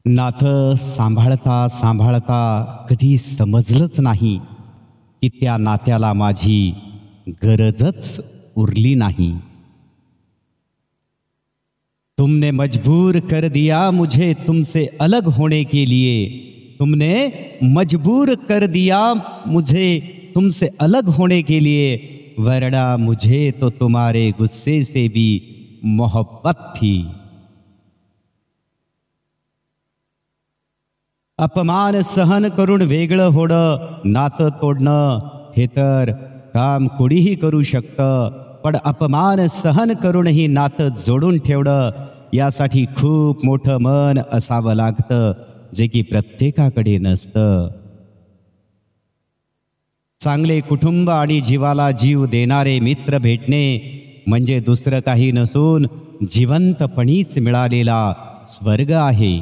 नातं सांभाळता सांभाळता कधी समजलंच नाही की त्या नात्याला माझी गरजच उरली नाही। तुमने मजबूर कर दिया मुझे तुमसे अलग होने के लिए, तुमने मजबूर कर दिया मुझे तुमसे अलग होने के लिए, वरना मुझे तो तुम्हारे गुस्से से भी मोहब्बत थी। अपमान सहन करून वेगळं होणं, नातं तोडणं हे तर काम कोणीही करू शकतं, पण अपमान सहन करूनही नातं जोडून ठेवणं यासाठी खूप मोठं मन असावं लागतं, जे की प्रत्येकाकडे नसतं। चांगले कुटुंब आणि जीवाला जीव देणारे मित्र भेटणे म्हणजे दुसरं काही नसून जिवंतपणीच मिळालेला स्वर्ग आहे।